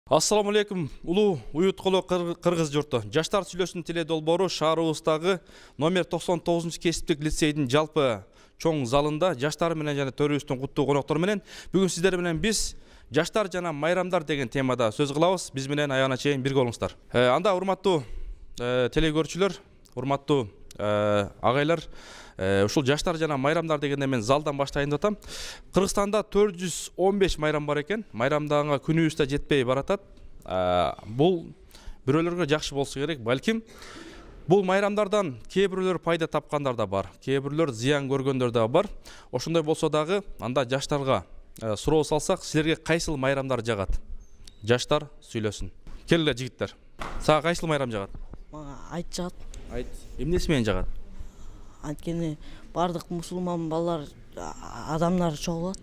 Ассаламу алейкум, улуу уюткулуу кыргыз журту. Жаштар сүйлөсүн теле долбоору шаарыбыздагы номер 99 кесиптик лицейдин жалпы чоң залында жаштар менен жана төрүбүздүн куттуу коноктор менен бүгүн сиздер менен биз жаштар жана майрамдар деген темада сөз кылабыз. Биз менен аягына чейин бирге болуңуздар. Анда урматтуу теле көрүүчүлөр, урматтуу агайлар, ушул жаштар жана майрамдар дегенде мен залдан баштайын деп атам. Кыргызстанда 415 майрам бар экен. Майрамданга күнүбүз да жетпей баратат. Бул бирөөлөргө жакшы болсо керек, балким бул майрамдардан кээ бирөөлөр пайда тапкандар да бар, кээ бирөөлөр зыян көргөндөр да бар. Ошондой болсо дагы анда жаштарга суроо салсак, силерге кайсыл майрамдар жагат? Жаштар сүйлөсүн. Келгиле жигиттер. Сага кайсыл майрам жагат? Мага айт жагат. Айт. Эмнеси менен жагат? Анткени бардык мусулман балдар адамдар чогулат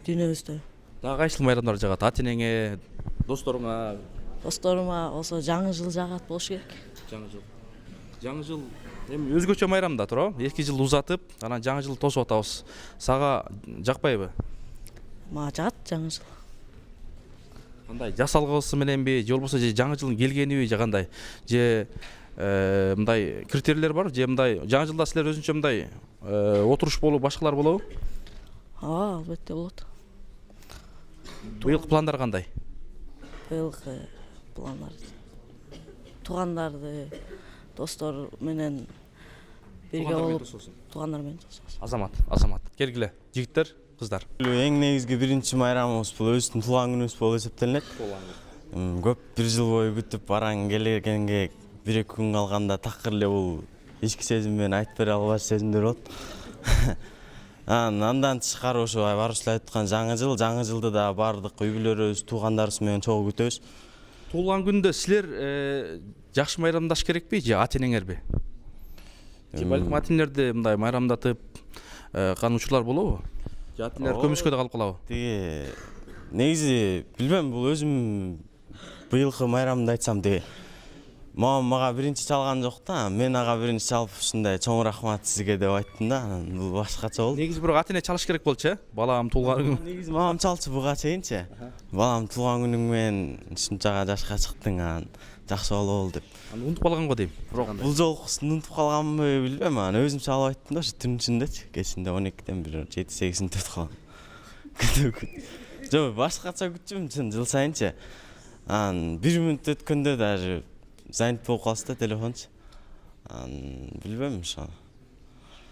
дүйнөбүздө. Дагы кайсыл майрамдар жагат? Ата-энеңе, досторуңа? Досторума болсо жаңы жыл жагат болуш керек. Жаңы жыл. Жаңы жыл эми өзгөчө майрам да туурабы? 2 жыл узатып, анан жаңы жыл тосуп атабыз. Сага жакпайбы? Мага жагат жаңы жыл. Кандай жасалгыбысы мененби, же болбосо же жаңы жылдын келгениби, же кандай? Же мындай критерийлер бар, же мындай жаңы жылда силер өзүнчө мындай отуруш болуп, башкалар болобу? Албетте болот. Быйылкы пландар кандай? Быйылкы пландар туугандарды, достор менен бирге болуп, туугандар менен тособуз. Азамат. Келгиле, жигиттер, кыздар. Эң негизги биринчи майрамыбыз бул өзүбүздүн туулган күнүбүз болуп эсептелинет. Көп бир жыл бою күтүп бараң келгенге 1-2 күн калганда такыр эле бул ички сезим менен айтып бере албаш сезимдер болот. Андан тышкары ошо барыбыз эле айткан жаңы жылды да бардык үй бүлөлөрүбүз, туугандарыбыз менен чогуу күтөбүз. Туулган күндө силер жакшы майрамдаш керекпи, же ата-энеңерби? Же балким ата-энелерди мындай майрамдатып кан учурлар болобу? Же ата-энелер көмүскө да калып калабы? Тиги негизи билбем, бул өзүм быйылкы майрамды айтсам тиги мага биринчи чалган жок да, мен ага биринчи чалып ушундай чоң рахмат сизге деп айттым да, бул башкача болду. Негизи бирок ата-эне чалыш керек болчу, балам туулган күнү. Негизи мамам чалчу буга чейинчи. Балам туулган күнүң менен ушунчага жашка чыктың, жакшы болобу деп. Аны унутуп калган го дейм. Бул жолкусун унутуп калганбы билбем, өзүм чалып айттым да, ушу түн ичиндечи, кечинде 12ден бир 7-8-инде өтүп калган. Жок, башкача күтчүмүн чын жыл сайынчы. 1 мүнөт өткөндө даже занят болуп калса да телефончу. Билбем ошо.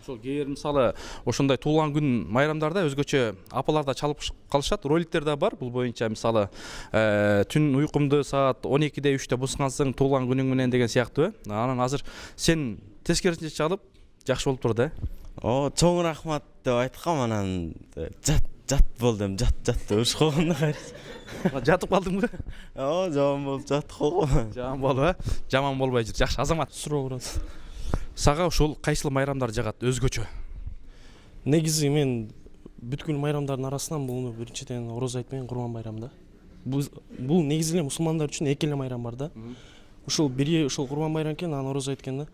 Ошол кээ бир мисалы ошондой туулган күн майрамдарда өзгөчө апалар да чалып калышат, роликтер да бар. Бул боюнча мисалы түн уйкумду саат 12-де 3-те бускансың туулган күнүң менен деген сыяктуу. Анан азыр сен тескерисинче чалып жакшы болуп турду, чоң рахмат деп айткам, анан жат болдум, жат деп уруш койгондо кайрысы. Жатып калдыңбы? Жаман болуп жатып койгом. Жаман болуп, жаман болбой жүр. Жакшы, Азамат. Суроо турат. Сага ушул кайсыл майрамдар жагат өзгөчө? Негизи мен бүткүл майрамдардын арасынан буну биринчиден Ороз айт менен Курман байрамы да. Бул негизи эле мусулмандар үчүн эки эле майрам бар да. Ушул бири ушул Курман байрам экен, анан Ороз айт экен да.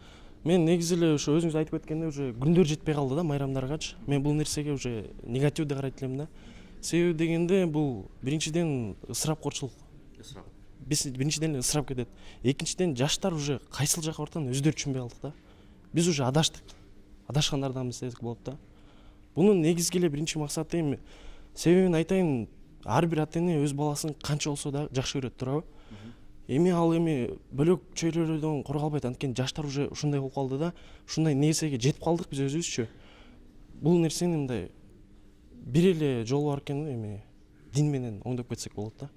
Мен негизи эле ошо өзүңүз айтып кеткендей уже күндөр жетпей калды да майрамдаргачы. Мен бул нерсеге уже негативдүү карайт элем да. Себеби дегенде бул биринчиден ысырапкорчулук. Биринчиден ысырап кетет. Экинчиден жаштар уже кайсыл жака бартанын өздөрү түшүнбөй калдык да. Биз уже адаштык. Адашкандарданбыз десек болот да. Бунун негизги эле биринчи максаты эми себебин айтайын, ар бир ата-эне өз баласын канча болсо да жакшы көрөт, туурабы? Эми ал бөлөк чөйрөлөрдөн коргалбайт, анткени жаштар уже ушундай болуп калды да, ушундай нерсеге жетип калдык биз өзүбүзчү. Бул нерсени мындай бир эле жолу бар экен, эми дин менен оңдоп кетсек болот да.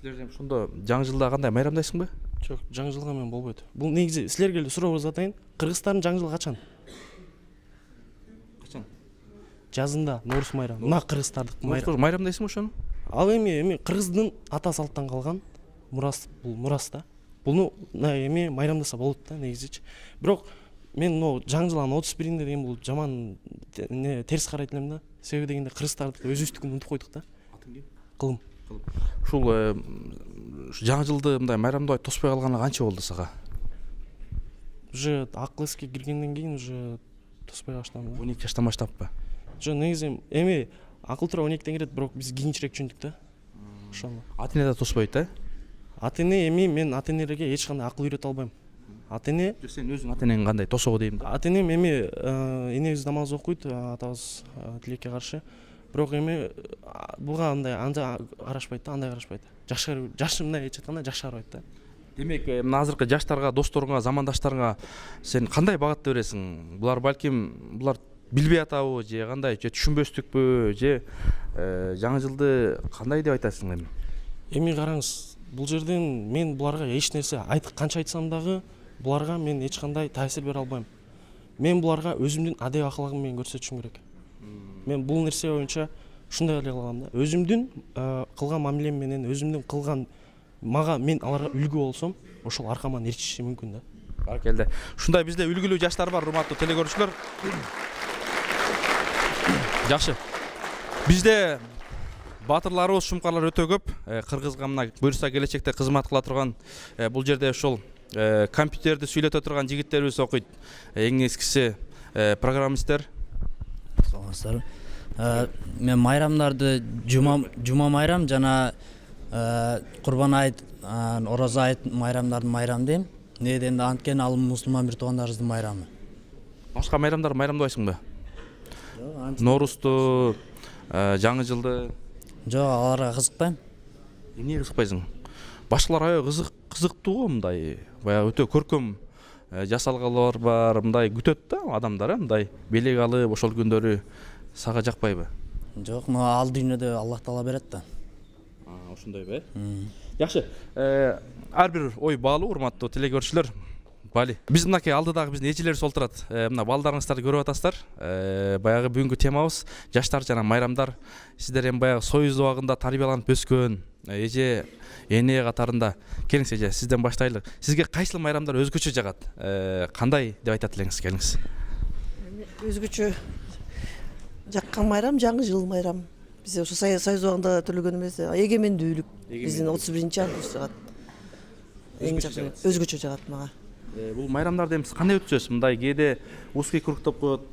Силер ошондо жаңы жылда кандай майрамдайсыңбы? Жок, жаңы жылга мен болбойт. Бул негизи силерге эле суроо жасатайын. Кыргызстардын жаңы жылы качан? Качан? Жазында, Норус майрамы. Мына кыргыздардык майрам. Майрамдайсыңбы ошону? Ал эми кыргыздын ата салттан калган мурас, бул мурас да. Буну эми майрамдаса болот да негизичи. Бирок мен жаңы жылдын 31-инде деген бул жаман терс карайт элем да. Себеби дегенде кыргыздардыкы өзүбүздүкүн унутуп койдук да. Атын ким? Кылым. Ушул жаңы жылды мындай майрамдабай тоспой калганы канча болду сага? Уже акыл эске киргенден кийин уже тоспой калыштым. 12 жаштан баштаппы? Жок, негизи эми акыл туура 12ден кирет, бирок биз кийинчерээк түшүндүк да. ошону. ата эне да тоспойт Ата эне эми мен ата энелерге эч кандай акыл үйрөтө албайм. Ата эне сен өзүң ата энең кандай тособу дейм да. ата энем эми энебиз намаз окуйт, атабыз тилекке каршы. Бирок эми буга андай карашпайт да, андай карашпайт. Жашымда айтып атканда жакшы карабайт да. Демек, мына азыркы жаштарга, досторуңа, замандаштарыңа сен кандай багытты бересиң? Булар балким билбей атабы, же кандай, же түшүнбөстүкпү, же жаңы жылды кандай деп айтасың эми? Эми караңыз, бул жерден мен буларга эч нерсе канча айтсам дагы буларга мен эч кандай таасир бере албайм. Мен буларга өзүмдүн адеп аклагым менен көрсөтүшүм керек. Мен бул нерсе боюнча ушундай эле кылам да. Өзүмдүн кылган мамилем менен, өзүмдүн кылган мен аларга үлгү болсом, ошол аркаман эрчиши мүмкүн да. Баркелде. Ушундай бизде үлгүлүү жаштар бар, урматтуу телекөрүүчүлөр. Жакшы. Бизде батырларыбыз, шумкарлар өтө көп. Кыргызга мына буюрса келечекте кызмат кыла турган, бул жерде ошол компьютерди сүйлөтө турган жигиттерибиз окуйт. Эң эскиси программисттер. Саламатсыздарбы. Мен майрамдарды жума майрам жана Курбан айт, Орозо айт майрамдардын майрамы дейм. Неден анткени ал мусулман бир туугандарыбыздын майрамы. Башка майрамдар майрамдабайсыңбы? Ноорузду, жаңы жылды? Жок, аларга кызыкпайм. Эмне кызыкпайсың? Башкалар аябай кызыктуу, мындай баягы өтө көркөм жасалгалар бар, мындай күтөт да адамдар, мындай белек алып ошол күндөрү сага жакпайбы? Жок, ал дүйнөдө Аллах Таала берет да. Ошондойбу, Жакшы. Ар бир ой баалуу, урматтуу телекөрүүчүлөр. Бали. Биз мынакей алдыдагы биздин эжелерибиз олтурат. Мына балдарыңыздарды көрүп атасыздар. Баягы бүгүнкү темабыз жаштар жана майрамдар. Сиздер эми баягы союз убагында тарбияланып өскөн эже, эне катарында. Келиңиз эже, сизден баштайлы. Сизге кайсыл майрамдар өзгөчө жагат? Кандай деп айтат элеңиз, келиңиз. Өзгөчө жаккан майрам жаңы жыл майрам. Биз ошо союз убагында төлөгөнүбүз эгемендүүлүк. Биздин 31 август жагат. Эң жакшы өзгөчө жагат мага. Бул майрамдарды эми кандай өткөзөсүз? Мындай кээде узкий кругта коет,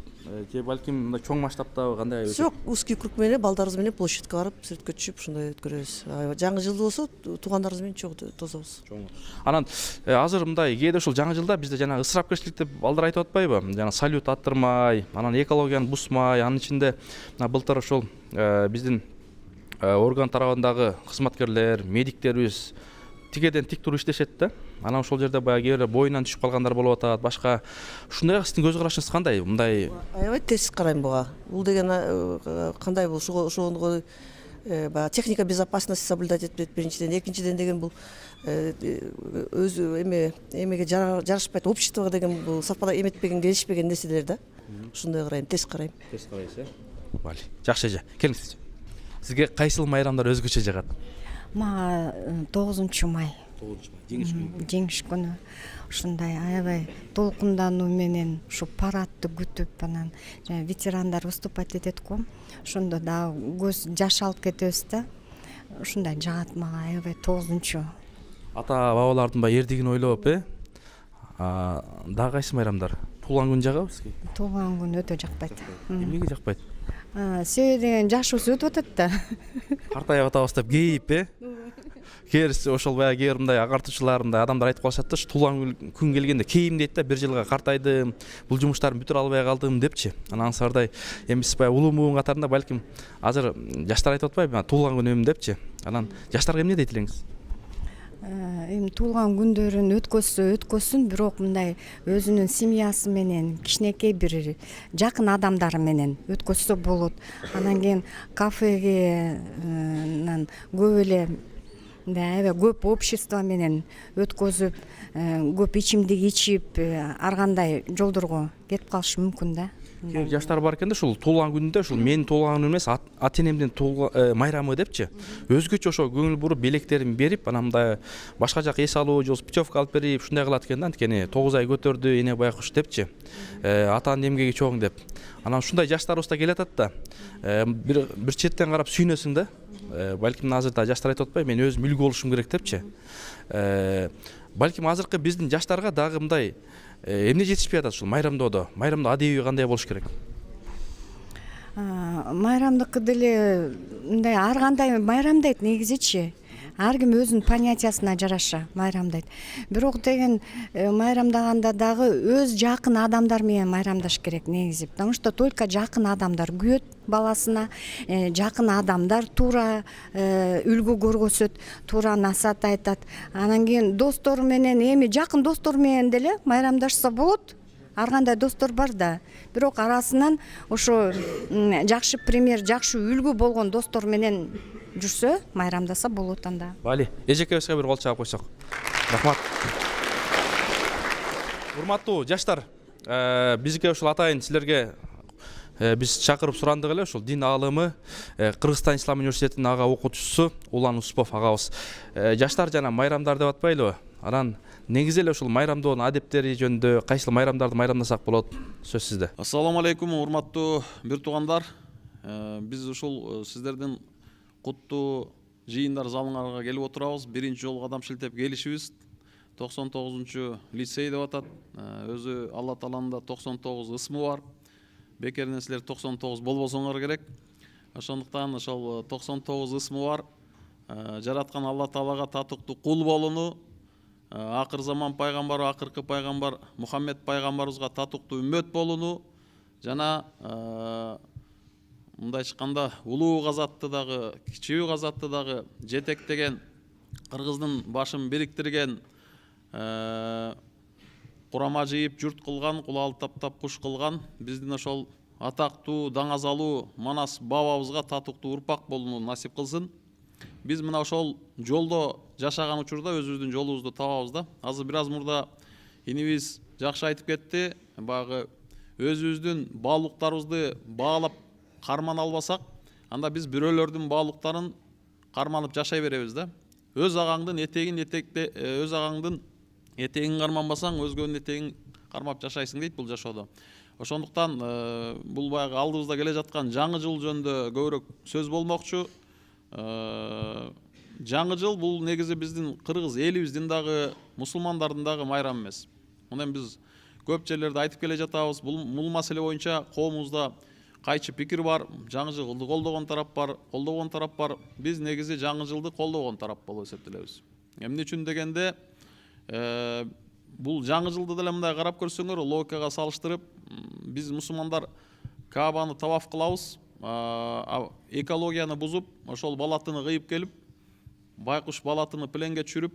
же балким мындай чоң масштабта кандай? Жок, узкий круг менен балдарыбыз менен площадька барып, сүрөткө түшүп, ушундай өткөрөбүз. Жаңы жылды болсо туугандарыбыз менен чоң тособуз. Анан азыр мындай кээде ушул жаңы жылда бизде жана ысырапкерчилик деп балдар айтып атпайбы? Жана салют аттырмай, анан экологияны бузмай, анын ичинде былтыр ошол биздин орган тарабындагы кызматкерлер, медиктерибиз тигеден тик туруп иштешет да. Анан ошол жерде баягы кээ бир боюнан түшүп калгандар болуп атат. Башка ушундай сиздин көз карашыңыз кандай? Мындай аябай терс карайм буга. Бул деген кандай бул ошого баягы техника безопасности соблюдать этпейт биринчиден, экинчиден деген бул өзү эмеге жарашпайт, обществого деген бул совпадать эметпеген, келишпеген нерселер да. Ушундай карайм, терс карайм. Терс карайсыз, Бали. Жакшы эже, келиңиз. Сизге кайсыл майрамдар өзгөчө жагат? Мага 9 май. 9 май, жеңиш күнү. Ушундай аябай толкундануу менен ушу парадты күтүп, анан ветерандар выступать этет го. Ошондо да көз жаш алып кетебиз да. Ушундай жагат мага аябай 9. Ата бабалардын баягы эрдигин ойлоп, дагы кайсы майрамдар? Туулган күн жагабы сизге? Туулган күн өтө жакпайт. Эмнеге жакпайт? Себеби деген жашыбыз өтүп атат да. Картайып атабыз деп кейип, Кериси ошол баягы кээ бир мындай агартуучулар, мындай адамдар айтып калышат да, туулган күн келгенде кейим дейт да, бир жылга картайдым, бул жумуштарымды бүтүрө албай калдым депчи. Анан ансардай эми сиз баягы улуумун катарында балким азыр жаштар айтып атпайбы, туулган күнүм депчи. Анан жаштарга эмне дейт элеңиз? Эми туулган күндөрүн өткөзсүн, бирок мындай өзүнүн семьясы менен, кичинекей бир жакын адамдары менен өткөзсө болот. Анан кийин кафеге көп эле аябай көп общество менен өткөзүп, көп ичимдик ичип, ар кандай жолдорго кетип калышы мүмкүн да. Кээ жаштар бар экен да, ушул туулган күндө ушул менин туулган күнүм эмес, ата энемдин майрамы депчи. Өзгөчө ошо көңүл буруп, белектерин берип, анан мындай башка жак эс алуу, же путевка алып берип, ушундай кылат экен да. Анткени 9 ай көтөрдү эне байкуш депчи. Атанын эмгеги чоң деп. Анан ушундай жаштарыбыз да келатат да. Бир четтен карап сүйнөсүң да. Балким азырда жаштар айтып атпайбы, мен өзүм үлгү болушум керек депчи. Балким азыркы биздин жаштарга дагы мындай эмне жетишпей атат ушул майрамдоодо? Майрамдоо адеби кандай болуш керек? майрамдыкы деле мындай ар кандай майрамдайт негизичи. Ар ким өзүнүн понятиясына жараша майрамдайт. Бирок деген майрамдаганда дагы өз жакын адамдар менен майрамдаш керек негизи. Потому что только жакын адамдар күйөт баласына, жакын адамдар туура үлгү көргөзөт, туура насаат айтат. Анан кийин достору менен, эми жакын достору менен деле майрамдашса болот. Ар кандай достор бар да. Бирок арасынан ошо жакшы пример, жакшы үлгү болгон достор менен жүрсө, майрамдаса болот анда. Бали, эжекебизге бир кол чаап койсок. Рахмат. Урматтуу жаштар, бизге ушул атайын силерге биз чакырып сурандык эле ушул дин аалымы, Кыргызстан Ислам университетинин ага окутуучусу Улан Успов агабыз. Жаштар жана майрамдар деп атпайлыбы? Анан негизи эле ушул майрамдоонун адептери жөнүндө кайсыл майрамдарды майрамдасак болот? Сөз сизде. Ассаламу алейкум, урматтуу бир туугандар. Биз ушул сиздердин куттуу жыйындар залыңарга келип отурабыз. Биринчи жолу кадам шилтеп келишибиз 99 лицей деп атат. Өзү Алла Тааланын да 99 ысмы бар. Бекеринен силер 99 болбосоңор керек. Ошондуктан ошол 99 ысмы бар. Жараткан Алла Таалага татыктуу кул болууну, акыр заман пайгамбары, акыркы пайгамбар Мухаммед пайгамбарыбызга татыктуу үммөт болууну жана мындай айтканда улуу казатты дагы, кичүү казатты дагы жетектеген, кыргыздын башын бириктирген, курама жыйып журт кылган, кулалы таптап куш кылган биздин ошол атактуу, даңазалуу Манас бабабызга татыктуу урпак болууну насип кылсын. Биз мына ошол жолдо жашаган учурда өзүбүздүн жолубузду табабыз да. Азыр бир аз мурда инибиз жакшы айтып кетти. Баягы өзүбүздүн баалуулуктарыбызды баалап карман албасак, анда биз бирөөлөрдүн баалуулуктарын карманып жашай беребиз да. Өз агаңдын этегин карманбасаң, өзгөнүн этегин кармап жашайсың дейт бул жашоодо. Ошондуктан бул баягы алдыбызда келе жаткан жаңы жыл жөнүндө көбүрөөк сөз болмокчу. Жаңы жыл бул негизи биздин кыргыз элибиздин дагы, мусулмандардын дагы майрамы эмес. Мына биз көп жерлерде айтып келе жатабыз. Бул маселе боюнча коомубузда кайчы пикир бар. Жаңы жылды колдогон тарап бар, колдогон тарап бар. Биз негизи жаңы жылды колдогон тарап болуп эсептелебиз. Эмне үчүн дегенде, бул жаңы жылды деле мындай карап көрсөңөр, логикага салыштырып, биз мусулмандар Каабаны таваф кылабыз, экологияны бузуп, ошол балатыны кыйып келип, байкуш балатыны пленге түшүрүп,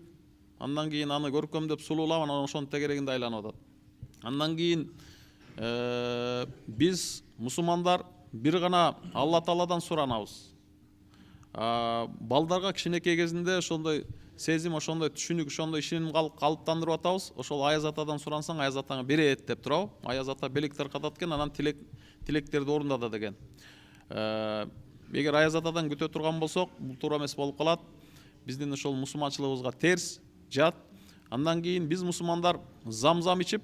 андан кийин аны көркөмдөп сулуулап, анан ошонун тегерегинде айланып атат. Андан кийин биз мусулмандар бир гана Алла Тааладан суранабыз. Балдарга кичинекей кезинде ошондой сезим, ошондой түшүнүк, ошондой ишеним калыптандырып атабыз. Ошол Аяз Атадан сурансаң, Аяз Атаңа берет деп турабы. Аяз Ата белек таркатат экен, анан тилектерди орундада деген. Эгер Аяз Атадан күтө турган болсок, бул туура эмес болуп калат. Биздин ошол мусулманчылыгыбызга терс, жат. Андан кийин биз мусулмандар замзам ичип,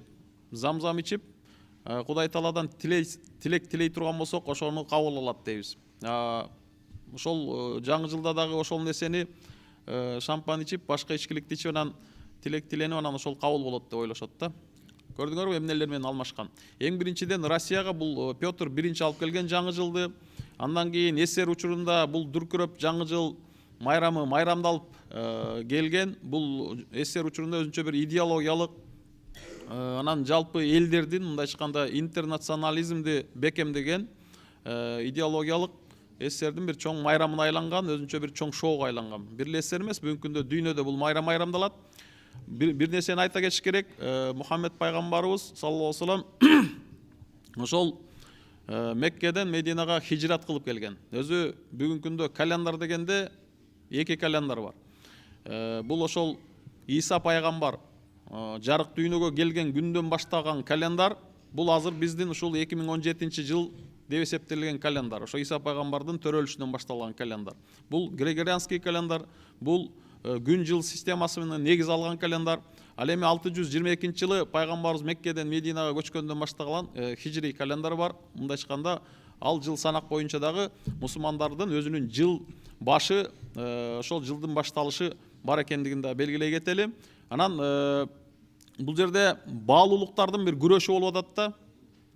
Кудай Тааладан тилек тилей турган болсок, ошону кабыл алат дейбиз. Ошол жаңы жылда дагы ошол нерсени шампан ичип, башка ичкиликти ичип, анан тилек тиленип, анан ошол кабыл болот деп ойлошот да. Көрдүңөрбү эмнелер менен алмашкан. Эң биринчиден Россияга бул Петр биринчи алып келген жаңы жылды. Андан кийин СССР учурунда бул дүркүрөп жаңы жыл майрамы майрамдалып келген. Бул СССР учурунда өзүнчө бир идеологиялык, анан жалпы элдердин мындай айтканда интернационализмди бекемдеген идеологиялык СССРдин бир чоң майрамына айланган, өзүнчө бир чоң шоуга айланган. Бир СССР эмес, бүгүнкү күндө дүйнөдө бул майрамдалат. Бир нерсени айта кетиш керек. Мухаммед пайгамбарыбыз саллаллаху алейхи вассалам ошол Меккеден Мединага хижрат кылып келген. Өзү бүгүнкү күндө календар дегенде эки календар бар. Бул ошол Иса пайгамбар жарык дүйнөгө келген күндөн баштаган календар. Бул азыр биздин ушул 2017 жыл деп эсептелген календар. Ошо Иса пайгамбардын төрөлүшүнөн башталган календар. Бул григорианский календар, бул күн жыл системасы менен негиз алган календар. Ал эми 622 жылы пайгамбарыбыз Меккеден Мединага көчкөндөн башталган хижри календар бар. Мындай айтканда, ал жыл санак боюнча дагы мусулмандардын өзүнүн жыл башы, ошол жылдын башталышы бар экендигин да белгилей кетели. Анан бул жерде баалуулуктардын бир күрөшү болуп атат да.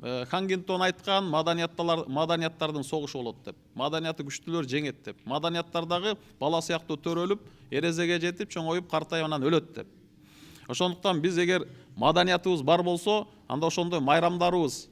Хангингтон айткан маданияттардын согушу болот деп. Маданияты күчтүүлөр жеңет деп. Маданияттардагы бала сыяктуу төрөлүп, эрезеге жетип, чоңоюп, картайып анан өлөт деп. Ошондуктан биз эгер маданиятыбыз бар болсо, анда ошондой майрамдарыбыз,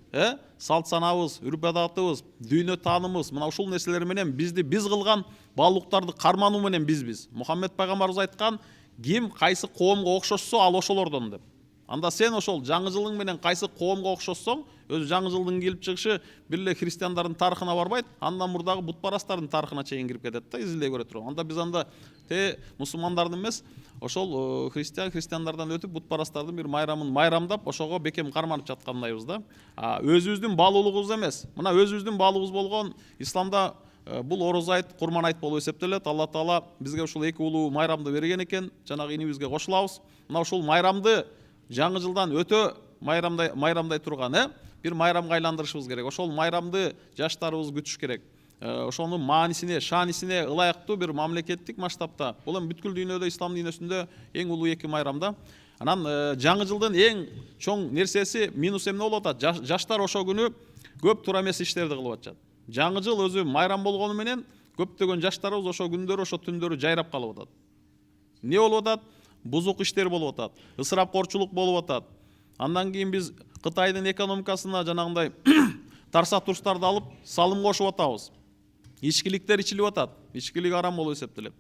салт санабыз, үрп адатыбыз, дүйнө таанымыбыз, мына ушул нерселер менен бизди биз кылган баалуулуктарды кармануу менен биз. Мухаммед пайгамбарыбыз айткан, ким кайсы коомго окшошсо, ал ошолордон деп. Анда сен ошол жаңы жылың менен кайсы коомго окшошсоң, өзү жаңы жылдын келип чыгышы бир эле христиандардын тарыхына барбайт, андан мурдагы бутпарастардын тарыхына чейин кирип кетет да, изилдей көрө туруп. Анда биз анда мусулмандардын эмес, ошол христиандардан өтүп бутпарастардын бир майрамын майрамдап, ошого бекем карманып жаткандайбыз да. Өзүбүздүн баалуулугубуз эмес. Мына өзүбүздүн баалуулугубуз болгон исламда бул Ороз айт, Курман айт болуп эсептелет. Алла Таала бизге ушул эки улуу майрамды берген экен. Жанагы инибизге кошулабыз. Мына ушул майрамды жаңы жылдан өтө майрамдай турган, бир майрамга айландырышыбыз керек. Ошол майрамды жаштарыбыз күтүш керек. Ошонун маанисине, шаанисине ылайыктуу бир мамлекеттик масштабта, бул эми бүткүл дүйнөдө, ислам дүйнөсүндө эң улуу эки майрам да. Анан жаңы жылдын эң чоң нерсеси минус эмне болуп атат? Жаштар ошол күнү көп туура эмес иштерди кылып атышат. Жаңы жыл өзү майрам болгону менен көптөгөн жаштарыбыз ошо күндөрү, ошо түндөрү жайрап калып атат. Эмне болуп атат? Бузук иштер болуп атат, ысырапкорчулук болуп атат. Андан кийин биз Кытайдын экономикасына жанагындай тарса турстарды алып салым кошуп атабыз. Ичкиликтер ичилип атат. Ичкилик арам болуп эсептелет.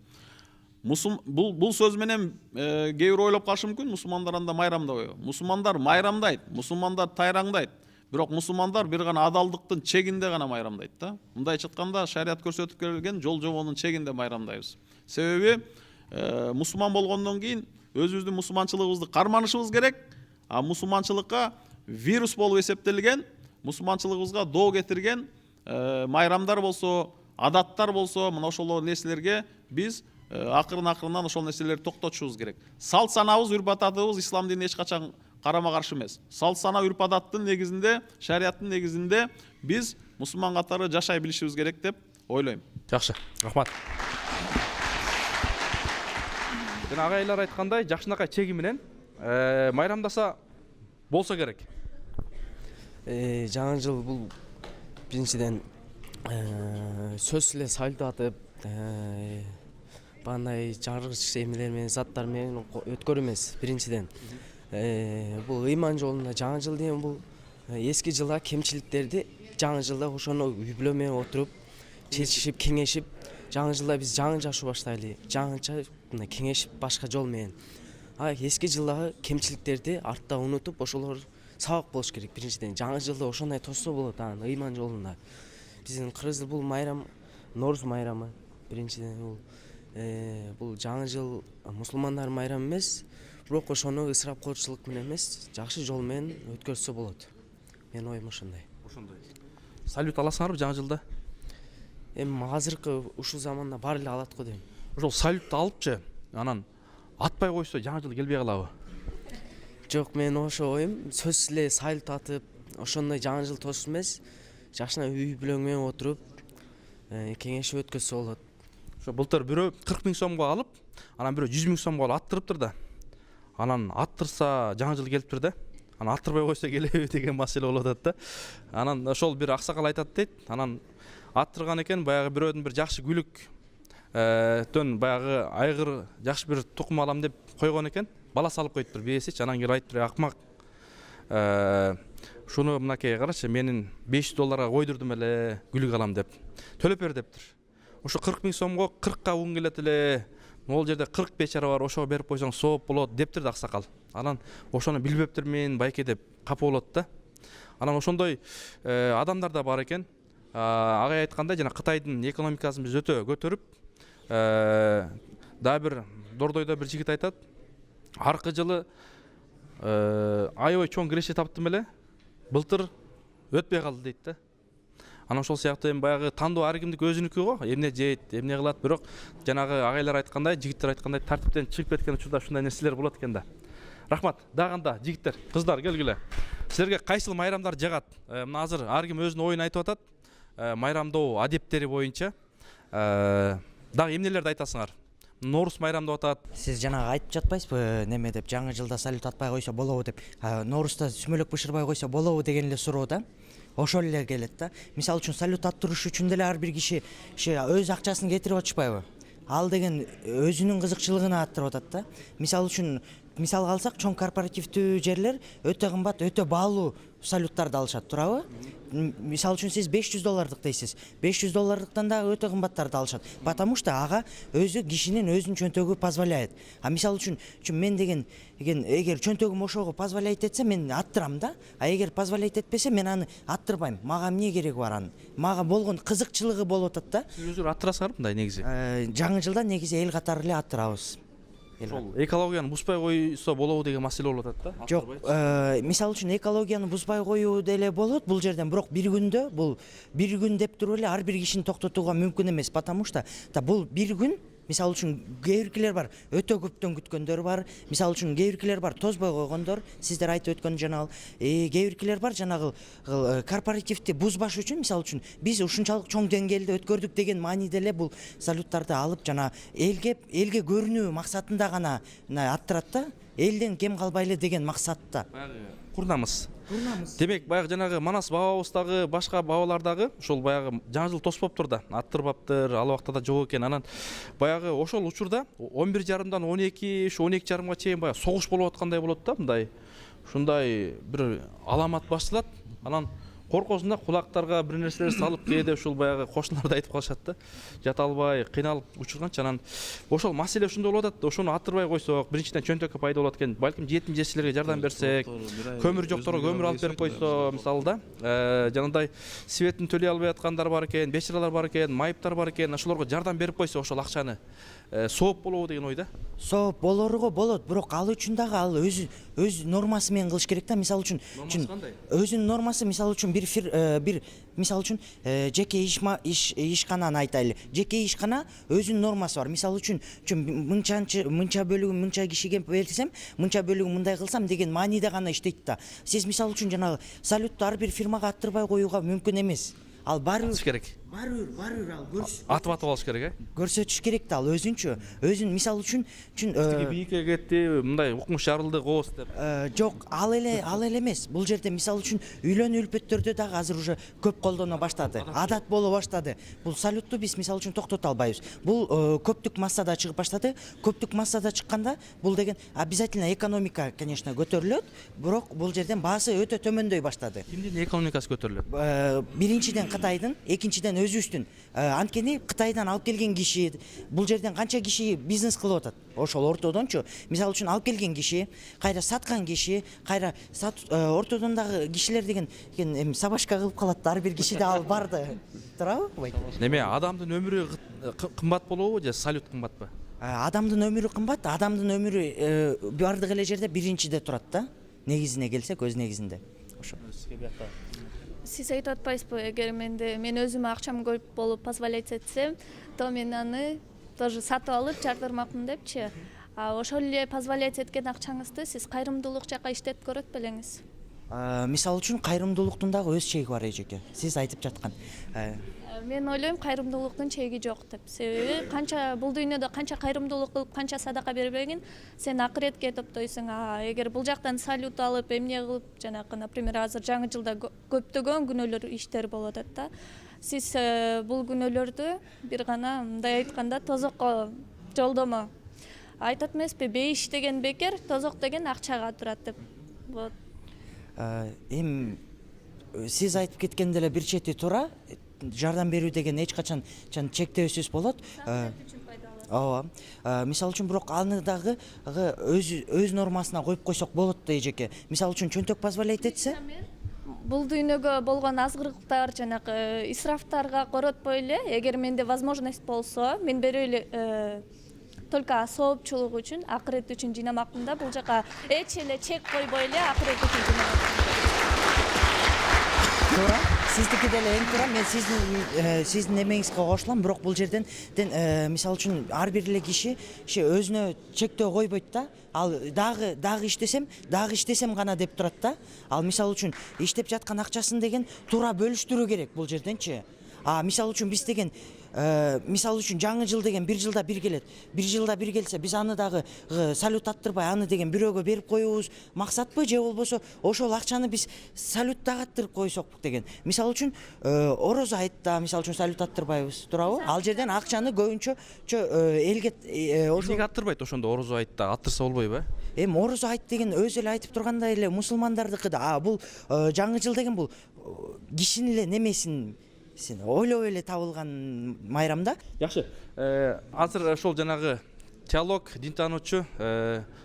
Бул сөз менен кээ бир ойлоп калышы мүмкүн, мусулмандар анда майрамдабайбы? Мусулмандар майрамдайт, мусулмандар тайраңдайт. Бирок мусулмандар бир гана адалдыктын чегинде гана майрамдайт да. Мындайча айтканда, шарият көрсөтүп келген жол жобонун чегинде майрамдайбыз. Себеби мусулман болгондон кийин өзүбүздүн мусулманчылыгыбызды карманышыбыз керек. А мусулманчылыкка вирус болуп эсептелген, мусулманчылыгыбызга доо кетирген майрамдар болсо, адаттар болсо, мына ошол нерселерге биз акырын-акырындан ошол нерселерди токтотушубуз керек. Салт санабыз, үрп адатыбыз ислам динине эч качан карама каршы эмес. Салт сана, үрп адаттын негизинде, шариаттын негизинде биз мусулман катары жашай билишибиз керек деп ойлойм. Жакшы, рахмат. Жана агайлар айткандай, жакшынакай чеги менен майрамдаса болсо керек. Жаңы жыл бул биринчиден сөзсүз эле сайлатып, бандай жаргыч эмелер менен, заттар менен өткөрүү эмес. Биринчиден бул ыйман жолунда жаңы жыл деген бул эски жылга кемчиликтерди жаңы жылда ошону үй бүлө менен отуруп, чечишип, кеңешип, жаңы жылда биз жаңы жашоо баштайлы, жаңыча кеңешип башка жол менен. Эски жылдагы кемчиликтерди артта унутуп, ошолор сабак болуш керек. Биринчиден жаңы жылда ошондой тосса болот, анан ыйман жолунда. Биздин кыргыз бул майрам Норуз майрамы. Биринчиден бул жаңы жыл мусулмандар майрамы эмес, бирок ошону ысырапкорчулук менен эмес, жакшы жол менен өткөрсө болот. Менин оюм ошондой. Салют аласыңарбы жаңы жылда? Эми азыркы ушул заманда баары эле алат го дейм. Ошол салютты алыпчы, анан атпай койсо жаңы жыл келбей калабы? Жок, мен ошо оюм, сөзсүз эле салют атып, ошондой жаңы жыл тосуш эмес, жакшына үй бүлөң менен отуруп, кеңешип өткөзсө болот. Ошо былтыр бирөө 40 000 сомго алып, анан бирөө 100 000 сомго алып аттырыптыр да. Анан аттырса жаңы жыл келиптир да. Анан аттырбай койсо келеби деген маселе болуп атат да. Анан ошол бир аксакал айтат дейт. Анан аттырган экен, баягы бирөөдүн бир жакшы күлүк төн баягы айгыр жакшы бир тукум алам деп койгон экен. Бала салып коюптур биесичи. Анан келип айтыптыр, акмак. Шуну мынакей карачы, менин $500 койдурдум эле күлүк алам деп. Төлөп бер дептир. Ошо 40 000 сомго 40 уң келет эле. Могул жерде 40 бечара бар, ошого берип койсоң сооп болот дептир да аксакал. Анан ошону билбептирмин байке деп капа болот да. Анан ошондой адамдар да бар экен. Агай айткандай, жана Кытайдын экономикасын биз өтө көтөрүп, да бир Дордойдо бир жигит айтат. Аркы жылы аябай чоң киреше таптым эле. Былтыр өтпөй калды дейт да. Анан ошол сыяктуу эми баягы тандоо ар кимдики өзүнүкү го. Эмне жейт, эмне кылат, бирок жанагы агайлар айткандай, жигиттер айткандай тартиптен чыгып кеткен учурда ушундай нерселер болот экен да. Рахмат. Дагы жигиттер, кыздар келгиле. Силерге кайсыл майрамдар жагат? Мына азыр ар ким өзүнүн оюн айтып атат. Майрамдоо адептери боюнча дагы эмнелерди айтасыңар? Нооруз майрамы деп атат. Сиз жанагы айтып жатпайсызбы, неме деп, жаңы жылда салют атпай койсо болобу деп. Ноорузда сүмөлөк бышырбай койсо болобу деген эле суроо да. Ошол эле келет да. Мисалы үчүн салют аттырыш үчүн деле ар бир киши өз акчасын кетирип атышпайбы? Ал деген өзүнүн кызыкчылыгына аттырып атат да. Мисалы үчүн мисалга алсак, чоң корпоративдүү жерлер өтө кымбат, өтө баалуу салюттарды алышат, туурабы? Мисалы үчүн сиз $500 дейсиз. $500 да өтө кымбаттарды алышат. Потому что ага өзү кишинин өзүнүн чөнтөгү позволяет. Мисалы үчүн мен деген эгер чөнтөгүм ошого позволяет этсе, мен аттырам да. Эгер позволяет этпесе, мен аны аттырбайм. Мага эмне кереги бар анын? Мага болгон кызыкчылыгы болуп атат да. Сиз өзүңүз аттырасыздар мындай негизи? Жаңы жылда негизи эл катары эле аттырабыз. Ошол экологияны бузбай койсо болобу деген маселе болуп атат да. Жок, мисалы үчүн экологияны бузбай коюу деле болот бул жерден, бирок бир күндө бул бир күн деп туруп эле ар бир кишини токтотууга мүмкүн эмес, потому что бул бир күн. Мисалы үчүн кээ биркилер бар, өтө көптөн күткөндөр бар. Мисалы үчүн кээ биркилер бар, тозбой койгондор, сиздер айтып өткөн жанагы. Кээ биркилер бар, жанагы корпоративди бузбаш үчүн, мисалы үчүн биз ушунчалык чоң деңгээлде өткөрдүк деген мааниде эле бул салюттарды алып, жана элге көрүнүү максатында гана аттырат да. Элден кем калбайлы деген максатта. Курнамыз. Демек, баягы жанагы Манас бабабыз дагы, башка бабалар дагы ошол баягы жаңы жыл тоспоптур да, аттырбаптыр, ал убакта да жок экен. Анан баягы ошол учурда 11:30-дан 12, 12:30-га чейин баягы согуш болуп аткандай болот да, мындай. Ушундай бир аламат башталат. Анан коркосунда кулактарга бир нерселер салып, кээде ушул баягы кошуналар да айтып калышат да. Жата албай, кыйналып учурганча, анан ошол маселе ушундай болуп атат. Ошону аттырбай койсок, биринчиден чөнтөккө пайда болот экен. Балким жетим жесирлерге жардам берсек, көмүр жокторго көмүр алып берип койсо, мисалы да, жанагындай светин төлөй албай аткандар бар экен, бечаралар бар экен, майыптар бар экен, ошолорго жардам берип койсо, ошол акчаны сооп болобу деген ойда. Сооп болорго болот, бирок ал үчүн дагы ал өз нормасы менен кылыш керек да. Мисалы үчүн өзүнүн нормасы, мисалы үчүн бир мисалы үчүн жеке ишкананы айтайлы. Жеке ишкана өзүнүн нормасы бар. Мисалы үчүн мынча бөлүгүн мынча кишиге берсем, мынча бөлүгүн мындай кылсам деген мааниде гана иштейт да. Сиз мисалы үчүн жанагы салютту ар бир фирмага аттырбай коюуга мүмкүн эмес. Ал барып керек. Барып ал атып алыш керек, көрсөтүш керек да, ал өзүн мисалы үчүн бийикке кетти, мындай укмуш жарылды, коос деп. Жок, ал эле эмес. Бул жерде мисалы үчүн үйлөнүү үлпөттөрдө дагы азыр уже көп колдоно баштады. Адат боло баштады. Бул салютту биз мисалы үчүн токтото албайбыз. Бул көптүк массада чыгып баштады. Көптүк массада чыкканда бул деген обязательно экономика, конечно, көтөрүлөт, бирок бул жерден баасы өтө төмөндөй баштады. Кимдин экономикасы көтөрүлөт? Биринчиден Кытайдын, экинчиден өзүбүздүн. Анткени Кытайдан алып келген киши, бул жерден канча киши бизнес кылып атат. Ошол ортодончу, мисалы үчүн алып келген киши, кайра саткан киши, кайра ортодон дагы кишилер деген сабашка кылып калат. Ар бир кишиде ал барды. Туурабы? Неме, адамдын өмүрү кымбат болобу же салют кымбатпы? Адамдын өмүрү кымбат, адамдын өмүрү бардык эле жерде биринчиде турат да. Негизине келсек, өз негизинде. Ошо. Сиз айтып атпайсызбы, эгер мен өзүмө акчам көп болуп позволять этсем, то мен аны тоже сатып алып жардырмакмын депчи. Ошол эле позволять эткен акчаңызды сиз кайрымдуулук жака иштетип көрөт белеңиз? Мисалы үчүн кайрымдуулуктун дагы өз чеги бар эжеке. Сиз айтып жаткан. Мен ойлойм, кайрымдуулуктун чеги жок деп. Себеби канча бул дүйнөдө канча кайрымдуулук кылып, канча садака бербегин, сен акыретке топтойсуң. Эгер бул жактан салют алып, эмне кылып, жанагы, например, азыр жаңы жылда көптөгөн күнөөлөр иштер болуп атат да. Сиз бул күнөөлөрдү бир гана мындай айтканда тозокко жолдомо. Айтат эмеспи, бейиш деген бекер, тозок деген акчага турат деп. Вот. Сиз айтып кеткенде эле бир чети туура. Жардам берүү деген эч качан чектөөсүз болот. Ооба. Мисалы үчүн бирок аны дагы өз нормасына коюп койсок болот да эжеке. Мисалы үчүн чөнтөк позволяет этсе, бул дүйнөгө болгон азгырыктар, жанагы исрафтарга коротпой эле, эгер менде возможность болсо, мен берип эле только соопчулук үчүн, акырет үчүн жыйнамакмын да. Бул жака эч эле чек койбой эле акырет үчүн жыйнамакмын. туура. Сиздики деле эң туура. Мен сиздин эмеңизге кошулам, бирок бул жерден мисалы үчүн ар бир эле киши өзүнө чектөө койбойт да. Ал дагы иштесем гана деп турат да. Ал мисалы үчүн иштеп жаткан акчасын деген туура бөлүштүрүү керек бул жерденчи. мисалы үчүн биз деген мисалы үчүн жаңы жыл деген бир жылда бир келет. Бир жылда бир келсе биз аны дагы салют аттырбай аны деген бирөөгө берип коюбуз максатпы же болбосо ошол акчаны биз салют дагы аттырып койсок деген. Мисалы үчүн орозо айтта мисалы үчүн салют аттырбайбыз, туурабы? Ал жерден акчаны көбүнчө элге Эмнеге аттырбайт ошондо орозо айтта аттырса болбойбу? Орозо айт деген өзү эле айтып тургандай эле мусулмандардыкы да. Бул жаңы жыл деген бул кишинин эле немесин ойлоп эле табылган майрам да. Жакшы. Азыр ошол жанагы теолог, дин таануучу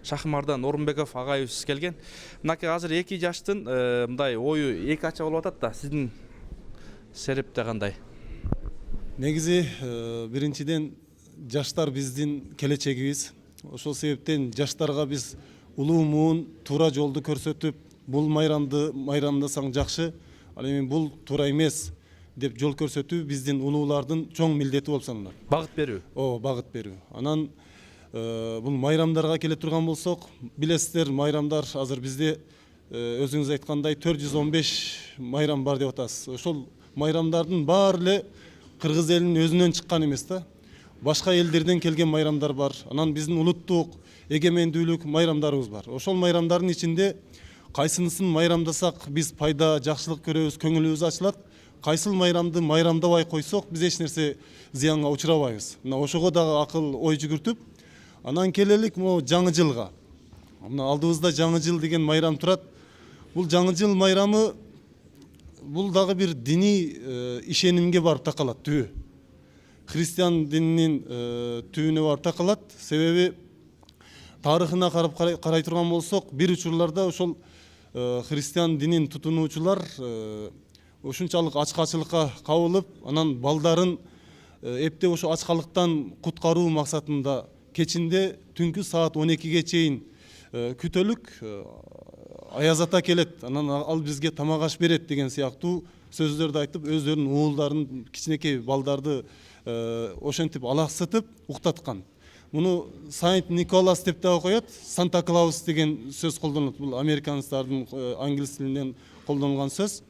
Шахмардан Орунбеков агайыбыз келген. Мынакей азыр 2 жаштын мындай ою эки ача болуп атат да. Сиздин серепте кандай? Негизи биринчиден жаштар биздин келечегибиз. Ошол себептен жаштарга биз улуу муун туура жолду көрсөтүп, бул майрамды майрамдасаң жакшы, ал эми бул туура эмес деп жол көрсөтүү биздин улуулардын чоң милдети болуп саналат. Багыт берүү. Багыт берүү. Анан бул майрамдарга келе турган болсок, билесиздер, майрамдар азыр бизде өзүңүз айткандай 415 майрам бар деп атасыз. Ошол майрамдардын баары эле кыргыз элинин өзүнөн чыккан эмес да. Башка элдерден келген майрамдар бар. Анан биздин улуттук, эгемендүүлүк майрамдарыбыз бар. Ошол майрамдардын ичинде кайсынысын майрамдасак биз пайда, жакшылык көрөбүз, көңүлүбүз ачылат. Кайсыл майрамды майрамдабай койсок биз эч нерсе зыянга учурабайбыз. Мына ошого дагы акыл ой жүгүртүп, анан келелик могу жаңы жылга. Мына алдыбызда жаңы жыл деген майрам турат. Бул жаңы жыл майрамы бул дагы бир диний ишенимге барып такалат, түбү. Христиан дининин түбүнө барып такалат. Себеби тарыхына карай турган болсок, бир учурларда ошол христиан динин тутунуучулар ушунчалык ачкачылыкка кабылып, анан балдарын эптеп ошо ачкалыктан куткаруу максатында кечинде түнкү саат 12ге чейин күтөлүк аяз ата келет, анан ал бизге тамак аш берет деген сыяктуу сөздөрдү айтып, өздөрүнүн уулдарын, кичинекей балдарды ошентип алаксытып уктаткан. Муну Сайнт Николас деп дагы коет, Санта Клаус деген сөз колдонулат. Бул американецтердин англис тилинен колдонулган сөз.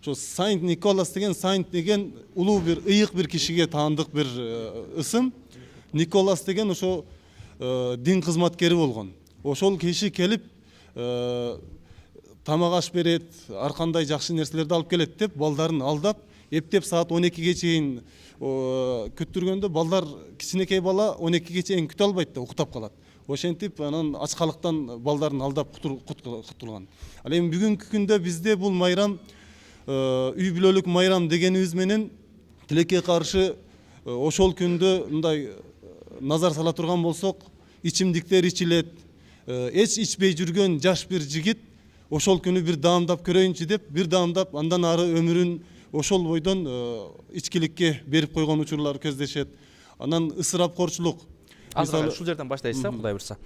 Ошо Сайнт Николас деген, Сайнт деген улуу бир ыйык бир кишиге таандык бир ысым. Николас деген ошо дин кызматкери болгон. Ошол киши келип тамак аш берет, ар кандай жакшы нерселерди алып келет деп балдарын алдап, эптеп саат 12ге чейин күттүргөндө балдар, кичинекей бала 12ге чейин күтө албайт да, уктап калат. Ошентип анан ачкалыктан балдарын алдап кутулган. Ал эми бүгүнкү күндө бизде бул майрам үй бүлөлүк майрам дегенибиз менен тилекке каршы ошол күндө мындай назар сала турган болсок, ичимдиктер ичилет. Эч ичпей жүргөн жаш бир жигит ошол күнү бир даамдап көрөйүнчү деп, бир даамдап андан ары өмүрүн ошол бойдон ичкиликке берип койгон учурлар көздөшөт. Анан ысырапкорчулук. Азыр ушул жерден баштайсыз, Кудай бурса.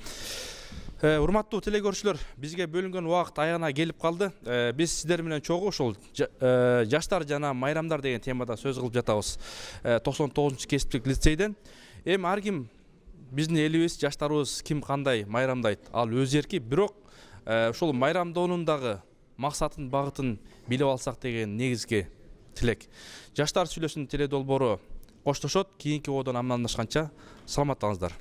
Урматтуу телекөрүүчүлөр, бизге бөлүнгөн убакыт аягына келип калды. Биз сиздер менен чогуу ошол жаштар жана майрамдар деген темада сөз кылып жатабыз. 99 кесиптик лицейден. Эми ар ким биздин элибиз, жаштарыбыз ким кандай майрамдайт, ал өз эрки, бирок ошол майрамдоонун дагы максатын, багытын билип алсак деген негизги тилек. Жаштар сүйлөсүн теледолбоору коштошот. Кийинки одон амандашканча саламаттаңыздар.